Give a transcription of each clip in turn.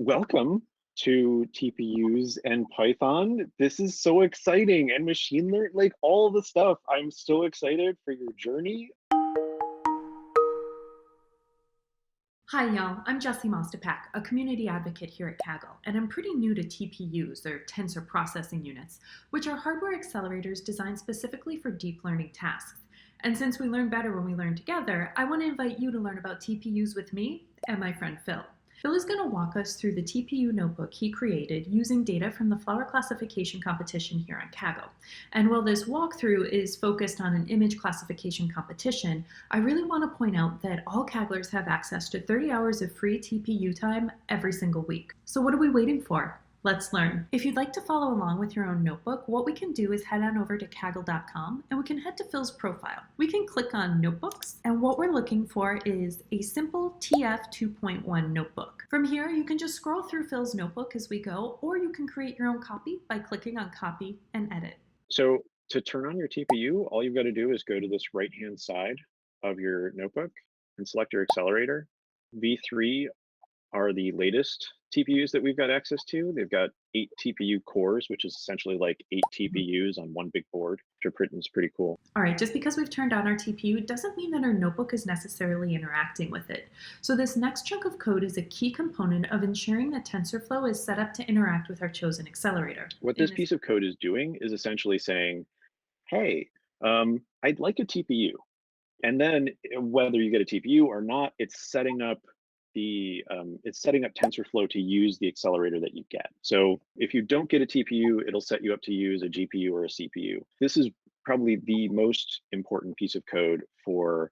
Welcome to TPUs and Python. This is so exciting, and machine learning, like all the stuff. I'm so excited for your journey. Hi, y'all. I'm Jessie Mostapak, a community advocate here at Kaggle, and I'm pretty new to TPUs, or Tensor Processing Units, which are hardware accelerators designed specifically for deep learning tasks. And since we learn better when we learn together, I want to invite you to learn about TPUs with me and my friend Phil. Phil is going to walk us through the TPU notebook he created using data from the flower classification competition here on Kaggle. And while this walkthrough is focused on an image classification competition, I really want to point out that all Kagglers have access to 30 hours of free TPU time every single week. So what are we waiting for? Let's learn. If you'd like to follow along with your own notebook, what we can do is head on over to kaggle.com and we can head to Phil's profile. We can click on Notebooks, and what we're looking for is a simple TF 2.1 notebook. From here, you can just scroll through Phil's notebook as we go, or you can create your own copy by clicking on Copy and Edit. So to turn on your TPU, all you've got to do is go to this right-hand side of your notebook and select your accelerator. V3 are the latest TPUs that we've got access to. They've got 8 TPU cores, which is essentially like 8 TPUs on one big board, which is pretty cool. All right, just because we've turned on our TPU doesn't mean that our notebook is necessarily interacting with it. So this next chunk of code is a key component of ensuring that TensorFlow is set up to interact with our chosen accelerator. What this piece of code is doing is essentially saying, hey, I'd like a TPU. And then whether you get a TPU or not, it's setting up TensorFlow to use the accelerator that you get. So if you don't get a TPU, it'll set you up to use a GPU or a CPU. This is probably the most important piece of code for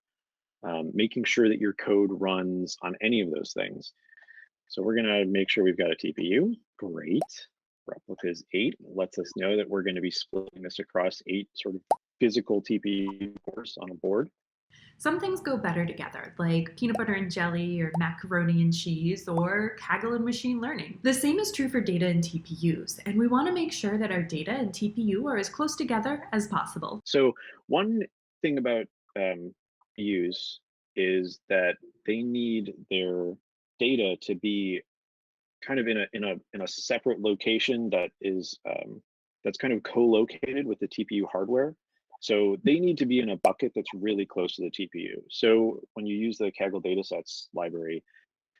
making sure that your code runs on any of those things. So we're gonna make sure we've got a TPU. Great. Replica is 8. Lets us know that we're going to be splitting this across 8 sort of physical TPU cores on a board. Some things go better together, like peanut butter and jelly, or macaroni and cheese, or Kaggle and machine learning. The same is true for data and TPUs, and we want to make sure that our data and TPU are as close together as possible. So one thing about TPUs is that they need their data to be kind of in a separate location that is that's kind of co-located with the TPU hardware. So they need to be in a bucket that's really close to the TPU. So when you use the Kaggle datasets library,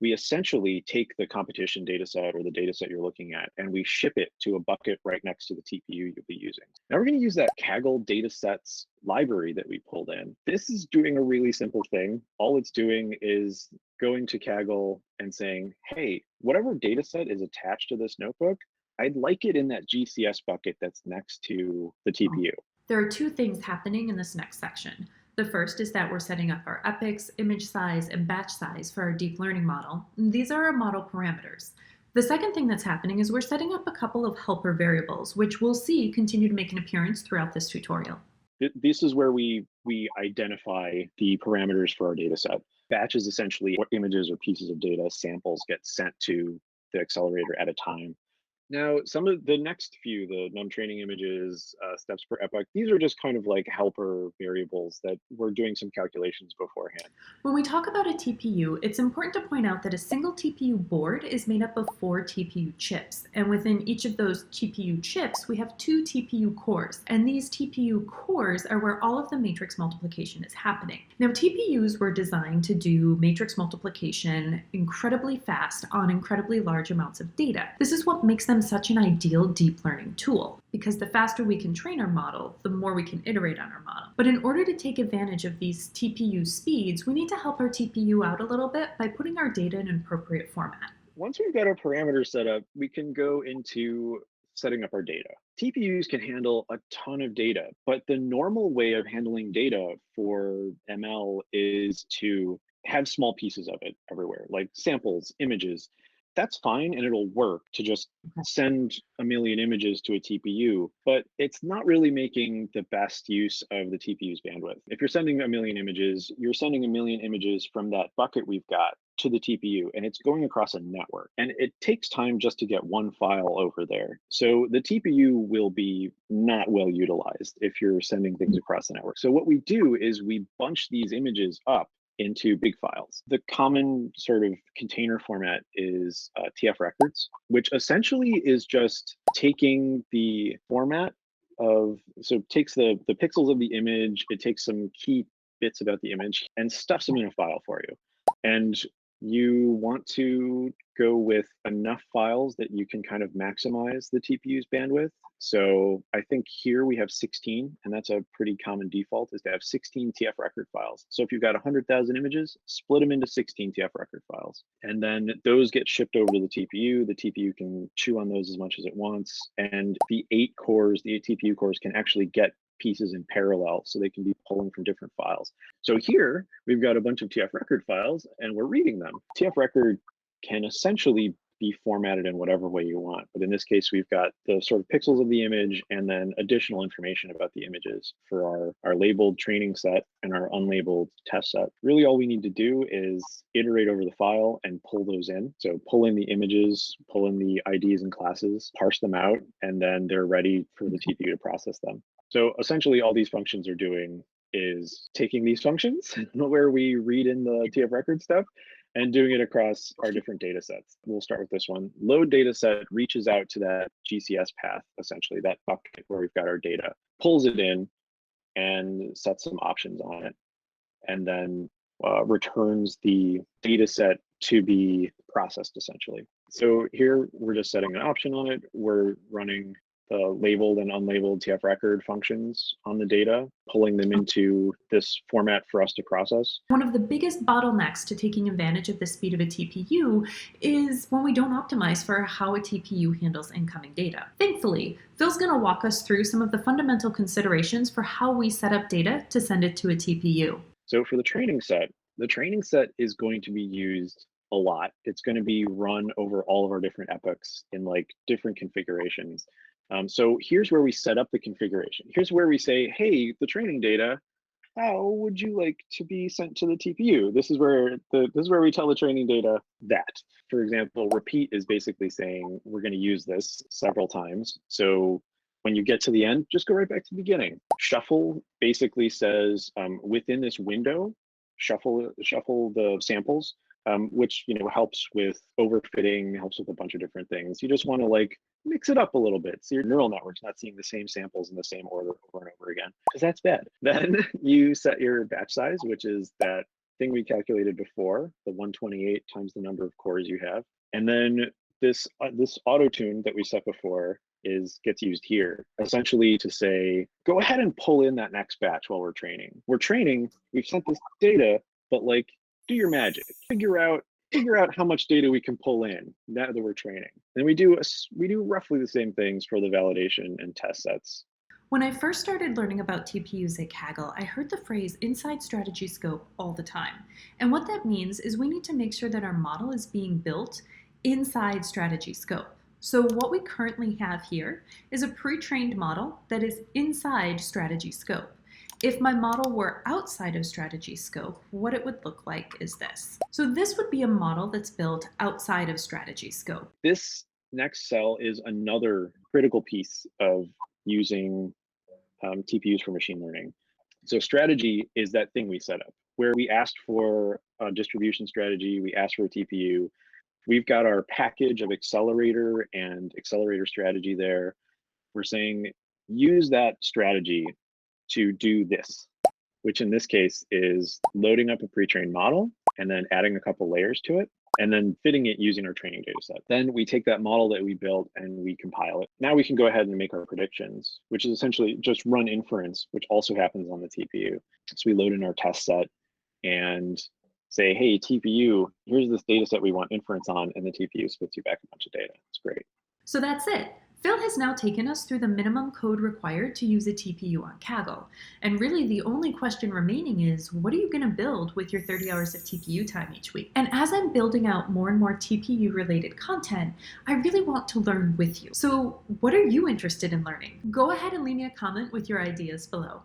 we essentially take the competition dataset or the dataset you're looking at, and we ship it to a bucket right next to the TPU you'll be using. Now we're going to use that Kaggle datasets library that we pulled in. This is doing a really simple thing. All it's doing is going to Kaggle and saying, hey, whatever dataset is attached to this notebook, I'd like it in that GCS bucket that's next to the TPU. There are two things happening in this next section. The first is that we're setting up our epochs, image size, and batch size for our deep learning model. These are our model parameters. The second thing that's happening is we're setting up a couple of helper variables, which we'll see continue to make an appearance throughout this tutorial. This is where we identify the parameters for our data set. Batch is essentially what images or pieces of data samples get sent to the accelerator at a time. Now, some of the next few, the num training images, steps per epoch, these are just kind of like helper variables that we're doing some calculations beforehand. When we talk about a TPU, it's important to point out that a single TPU board is made up of 4 TPU chips. And within each of those TPU chips, we have 2 TPU cores. And these TPU cores are where all of the matrix multiplication is happening. Now, TPUs were designed to do matrix multiplication incredibly fast on incredibly large amounts of data. This is what makes them such an ideal deep learning tool, because the faster we can train our model, the more we can iterate on our model. But in order to take advantage of these TPU speeds, we need to help our TPU out a little bit by putting our data in an appropriate format. Once we've got our parameters set up, we can go into setting up our data. TPUs can handle a ton of data, but the normal way of handling data for ML is to have small pieces of it everywhere, like samples, images. That's fine, and it'll work to just send a million images to a TPU, but it's not really making the best use of the TPU's bandwidth. If you're sending a million images, you're sending a million images from that bucket we've got to the TPU, and it's going across a network. And it takes time just to get one file over there. So the TPU will be not well utilized if you're sending things across the network. So what we do is we bunch these images up into big files. The common sort of container format is TF records, which essentially is just taking the format of, so it takes the pixels of the image, it takes some key bits about the image and stuffs them in a file for you. And you want to go with enough files that you can kind of maximize the TPU's bandwidth. So I think here we have 16, and that's a pretty common default, is to have 16 TF record files. So if you've got 100,000 images, split them into 16 TF record files. And then those get shipped over to the TPU. The TPU can chew on those as much as it wants. And the 8 TPU cores can actually get pieces in parallel, so they can be pulling from different files. So here we've got a bunch of TF record files and we're reading them. TF record can essentially be formatted in whatever way you want, but in this case we've got the sort of pixels of the image and then additional information about the images for our labeled training set and our unlabeled test set. Really all we need to do is iterate over the file and pull those in. So pull in the images, pull in the IDs and classes, parse them out, and then they're ready for the TPU to process them. So essentially all these functions are doing is taking these functions where we read in the TF record stuff and doing it across our different data sets. We'll start with this one. Load data set reaches out to that GCS path, essentially that bucket where we've got our data, pulls it in and sets some options on it, and then returns the data set to be processed essentially. So here we're just setting an option on it. We're running the labeled and unlabeled TF record functions on the data, pulling them into this format for us to process. One of the biggest bottlenecks to taking advantage of the speed of a TPU is when we don't optimize for how a TPU handles incoming data. Thankfully, Phil's going to walk us through some of the fundamental considerations for how we set up data to send it to a TPU. So for the training set is going to be used a lot. It's going to be run over all of our different epochs in like different configurations. So here's where we set up the configuration. Here's where we say, hey, the training data, how would you like to be sent to the TPU? This is where we tell the training data that. For example, repeat is basically saying we're going to use this several times. So when you get to the end, just go right back to the beginning. Shuffle basically says within this window, shuffle the samples, which helps with overfitting, helps with a bunch of different things. You just want to like mix it up a little bit so your neural network's not seeing the same samples in the same order over and over again, because that's bad. Then you set your batch size, which is that thing we calculated before, the 128 times the number of cores you have. And then this auto tune that we set before gets used here, essentially to say, go ahead and pull in that next batch while we're training. We've sent this data, but like, do your magic, figure out how much data we can pull in now that we're training. And we do roughly the same things for the validation and test sets. When I first started learning about TPUs at Kaggle, I heard the phrase inside strategy scope all the time. And what that means is we need to make sure that our model is being built inside strategy scope. So what we currently have here is a pre-trained model that is inside strategy scope. If my model were outside of strategy scope, what it would look like is this. So this would be a model that's built outside of strategy scope. This next cell is another critical piece of using TPUs for machine learning. So strategy is that thing we set up where we asked for a distribution strategy, we asked for a TPU. We've got our package of accelerator and accelerator strategy there. We're saying use that strategy to do this, which in this case is loading up a pre-trained model and then adding a couple layers to it and then fitting it using our training data set. Then we take that model that we built and we compile it. Now we can go ahead and make our predictions, which is essentially just run inference, which also happens on the TPU. So we load in our test set and say, hey, TPU, here's this data set we want inference on, and the TPU spits you back a bunch of data. It's great. So that's it. Phil has now taken us through the minimum code required to use a TPU on Kaggle. And really the only question remaining is, what are you going to build with your 30 hours of TPU time each week? And as I'm building out more and more TPU related content, I really want to learn with you. So what are you interested in learning? Go ahead and leave me a comment with your ideas below.